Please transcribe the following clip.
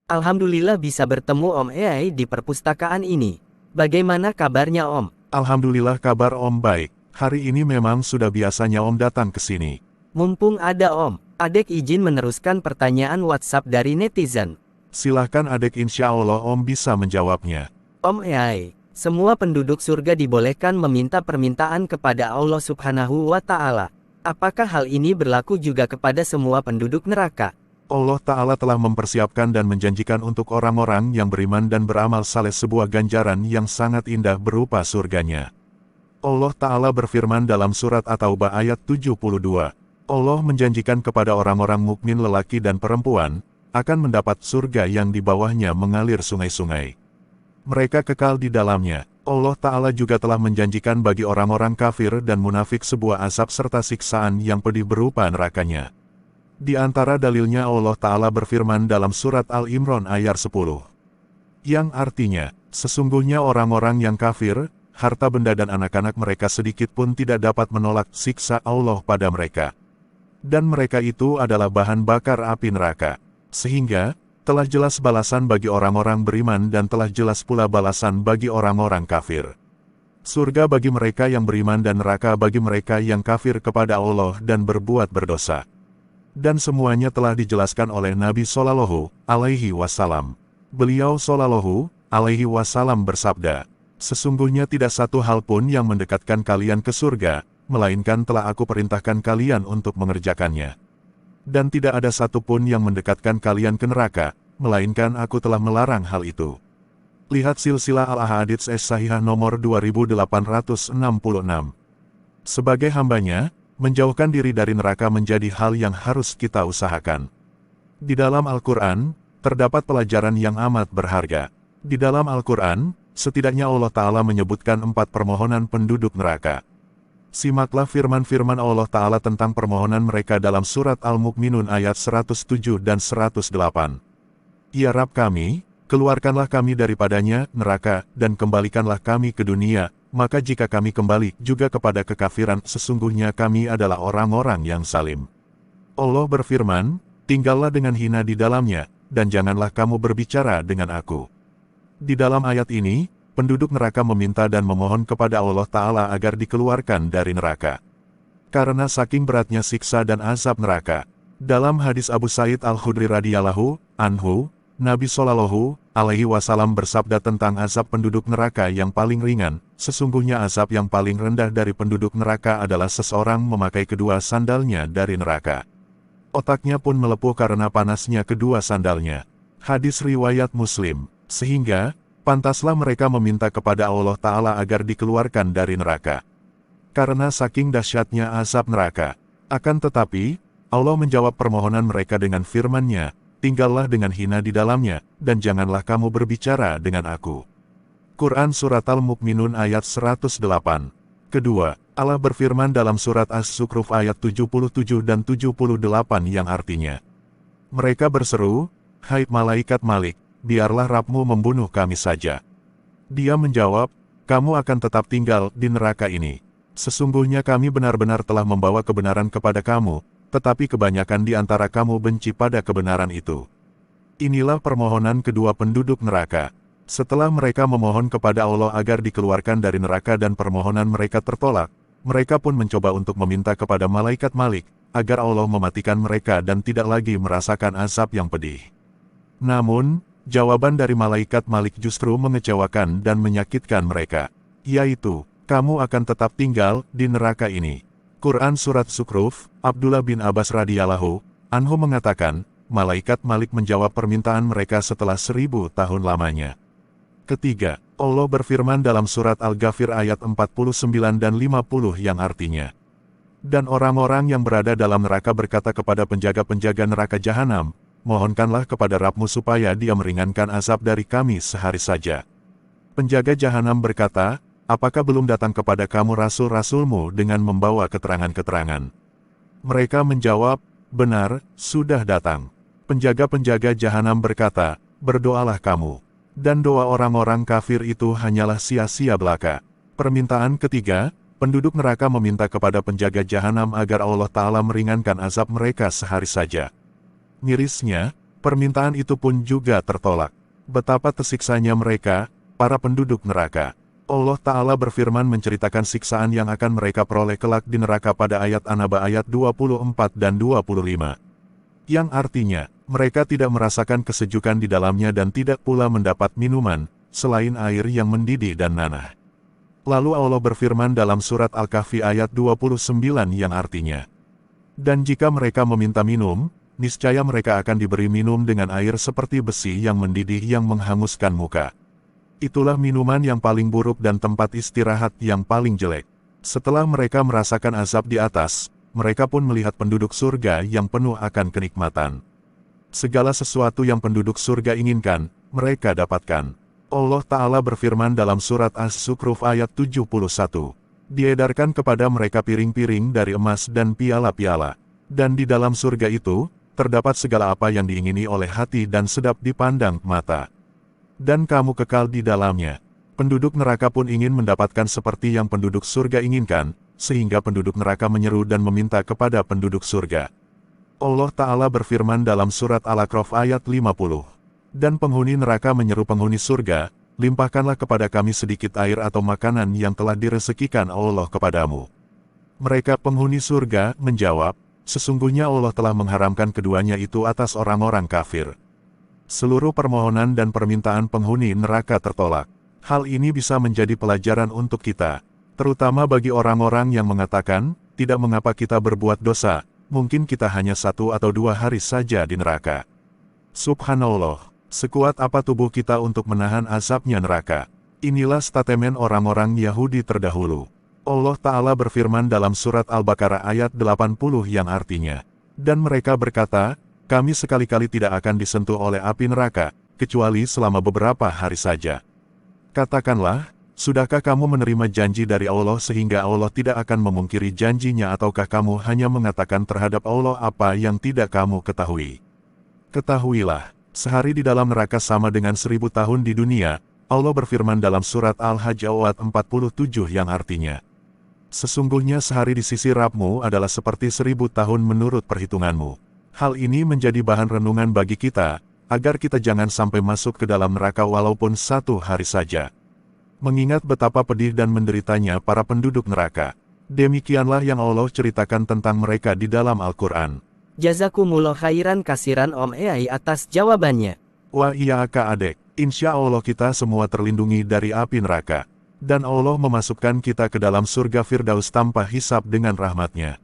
Alhamdulillah bisa bertemu Om AI di perpustakaan ini. Bagaimana kabarnya Om? Alhamdulillah kabar Om baik. Hari ini memang sudah biasanya Om datang ke sini. Mumpung ada Om, adek izin meneruskan pertanyaan WhatsApp dari netizen. Silahkan adek, insya Allah Om bisa menjawabnya. Om AI, semua penduduk surga dibolehkan meminta permintaan kepada Allah Subhanahu wa Ta'ala. Apakah hal ini berlaku juga kepada semua penduduk neraka? Allah Ta'ala telah mempersiapkan dan menjanjikan untuk orang-orang yang beriman dan beramal saleh sebuah ganjaran yang sangat indah berupa surganya. Allah Ta'ala berfirman dalam surat At-Taubah ayat 72. Allah menjanjikan kepada orang-orang mukmin lelaki dan perempuan, akan mendapat surga yang di bawahnya mengalir sungai-sungai. Mereka kekal di dalamnya. Allah Ta'ala juga telah menjanjikan bagi orang-orang kafir dan munafik sebuah azab serta siksaan yang pedih berupa nerakanya. Di antara dalilnya Allah Ta'ala berfirman dalam surat Al-Imran ayat 10. Yang artinya, sesungguhnya orang-orang yang kafir, harta benda dan anak-anak mereka sedikit pun tidak dapat menolak siksa Allah pada mereka. Dan mereka itu adalah bahan bakar api neraka. Sehingga, telah jelas balasan bagi orang-orang beriman dan telah jelas pula balasan bagi orang-orang kafir. Surga bagi mereka yang beriman dan neraka bagi mereka yang kafir kepada Allah dan berbuat berdosa. Dan semuanya telah dijelaskan oleh Nabi Shallallahu Alaihi Wasallam. Beliau Shallallahu Alaihi Wasallam bersabda, sesungguhnya tidak satu hal pun yang mendekatkan kalian ke surga, melainkan telah aku perintahkan kalian untuk mengerjakannya. Dan tidak ada satu pun yang mendekatkan kalian ke neraka, melainkan aku telah melarang hal itu. Lihat silsilah Al-Ahadits As-Sahihah nomor 2866. Sebagai hambanya, menjauhkan diri dari neraka menjadi hal yang harus kita usahakan. Di dalam Al-Quran, terdapat pelajaran yang amat berharga. Di dalam Al-Quran, setidaknya Allah Ta'ala menyebutkan 4 permohonan penduduk neraka. Simaklah firman-firman Allah Ta'ala tentang permohonan mereka dalam surat Al-Mu'minun ayat 107 dan 108. Ya Rabb kami, keluarkanlah kami daripadanya, neraka, dan kembalikanlah kami ke dunia. Maka jika kami kembali juga kepada kekafiran, sesungguhnya kami adalah orang-orang yang zalim. Allah berfirman, tinggallah dengan hina di dalamnya, dan janganlah kamu berbicara dengan aku. Di dalam ayat ini, penduduk neraka meminta dan memohon kepada Allah Ta'ala agar dikeluarkan dari neraka. Karena saking beratnya siksa dan azab neraka. Dalam hadis Abu Sa'id Al-Khudri radhiyallahu anhu, Nabi Shallallahu Alaihi Wasallam bersabda tentang azab penduduk neraka yang paling ringan, sesungguhnya azab yang paling rendah dari penduduk neraka adalah seseorang memakai kedua sandalnya dari neraka. Otaknya pun melepuh karena panasnya kedua sandalnya. Hadis riwayat Muslim. Sehingga, pantaslah mereka meminta kepada Allah Ta'ala agar dikeluarkan dari neraka. Karena saking dahsyatnya azab neraka. Akan tetapi, Allah menjawab permohonan mereka dengan firman-Nya, tinggallah dengan hina di dalamnya, dan janganlah kamu berbicara dengan aku. Quran Surat Al-Mu'minun ayat 108. Kedua, Allah berfirman dalam surat As-Zukhruf ayat 77 dan 78 yang artinya, mereka berseru, hai malaikat Malik, biarlah Rabbmu membunuh kami saja. Dia menjawab, kamu akan tetap tinggal di neraka ini. Sesungguhnya kami benar-benar telah membawa kebenaran kepada kamu, tetapi kebanyakan di antara kamu benci pada kebenaran itu. Inilah permohonan kedua penduduk neraka. Setelah mereka memohon kepada Allah agar dikeluarkan dari neraka dan permohonan mereka tertolak, mereka pun mencoba untuk meminta kepada malaikat Malik, agar Allah mematikan mereka dan tidak lagi merasakan azab yang pedih. Namun, jawaban dari malaikat Malik justru mengecewakan dan menyakitkan mereka, yaitu, kamu akan tetap tinggal di neraka ini. Quran Surat Zukhruf, Abdullah bin Abbas radhiyallahu anhu mengatakan, malaikat Malik menjawab permintaan mereka setelah 1000 tahun lamanya. Ketiga, Allah berfirman dalam surat Al-Ghafir ayat 49 dan 50 yang artinya, dan orang-orang yang berada dalam neraka berkata kepada penjaga-penjaga neraka jahanam, mohonkanlah kepada Rabbmu supaya dia meringankan azab dari kami sehari saja. Penjaga jahanam berkata, apakah belum datang kepada kamu rasul-rasulmu dengan membawa keterangan-keterangan? Mereka menjawab, benar, sudah datang. Penjaga-penjaga jahanam berkata, berdoalah kamu. Dan doa orang-orang kafir itu hanyalah sia-sia belaka. Permintaan ketiga, penduduk neraka meminta kepada penjaga jahanam agar Allah Ta'ala meringankan azab mereka sehari saja. Mirisnya, Permintaan itu pun juga tertolak. Betapa tersiksanya mereka, para penduduk neraka. Allah Ta'ala berfirman menceritakan siksaan yang akan mereka peroleh kelak di neraka pada ayat An-Naba ayat 24 dan 25. Yang artinya, mereka tidak merasakan kesejukan di dalamnya dan tidak pula mendapat minuman, selain air yang mendidih dan nanah. Lalu Allah berfirman dalam surat Al-Kahfi ayat 29 yang artinya, dan jika mereka meminta minum, niscaya mereka akan diberi minum dengan air seperti besi yang mendidih yang menghanguskan muka. Itulah minuman yang paling buruk dan tempat istirahat yang paling jelek. Setelah mereka merasakan azab di atas, mereka pun melihat penduduk surga yang penuh akan kenikmatan. Segala sesuatu yang penduduk surga inginkan, mereka dapatkan. Allah Ta'ala berfirman dalam surat As-Zukhruf ayat 71. Diedarkan kepada mereka piring-piring dari emas dan piala-piala. Dan di dalam surga itu, terdapat segala apa yang diingini oleh hati dan sedap dipandang mata. Dan kamu kekal di dalamnya. Penduduk neraka pun ingin mendapatkan seperti yang penduduk surga inginkan, sehingga penduduk neraka menyeru dan meminta kepada penduduk surga. Allah Ta'ala berfirman dalam surat Al-A'raf ayat 50. Dan penghuni neraka menyeru penghuni surga, limpahkanlah kepada kami sedikit air atau makanan yang telah direzekikan Allah kepadamu. Mereka penghuni surga menjawab, sesungguhnya Allah telah mengharamkan keduanya itu atas orang-orang kafir. Seluruh permohonan dan permintaan penghuni neraka tertolak. Hal ini bisa menjadi pelajaran untuk kita, terutama bagi orang-orang yang mengatakan, tidak mengapa kita berbuat dosa, mungkin kita hanya 1 atau 2 hari saja di neraka. Subhanallah, sekuat apa tubuh kita untuk menahan azabnya neraka. Inilah statement orang-orang Yahudi terdahulu. Allah Ta'ala berfirman dalam surat Al-Baqarah ayat 80 yang artinya, dan mereka berkata, kami sekali-kali tidak akan disentuh oleh api neraka, kecuali selama beberapa hari saja. Katakanlah, sudahkah kamu menerima janji dari Allah sehingga Allah tidak akan memungkiri janjinya ataukah kamu hanya mengatakan terhadap Allah apa yang tidak kamu ketahui? Ketahuilah, sehari di dalam neraka sama dengan 1000 tahun di dunia. Allah berfirman dalam surat Al-Hajj ayat 47 yang artinya, sesungguhnya sehari di sisi Rabb-mu adalah seperti 1000 tahun menurut perhitunganmu. Hal ini menjadi bahan renungan bagi kita, agar kita jangan sampai masuk ke dalam neraka walaupun 1 hari saja. Mengingat betapa pedih dan menderitanya para penduduk neraka. Demikianlah yang Allah ceritakan tentang mereka di dalam Al-Quran. Jazakumullah khairan kasiran Om Ei atas jawabannya. Wah iya Kak Adek, insya Allah kita semua terlindungi dari api neraka. Dan Allah memasukkan kita ke dalam surga Firdaus tanpa hisab dengan rahmatnya.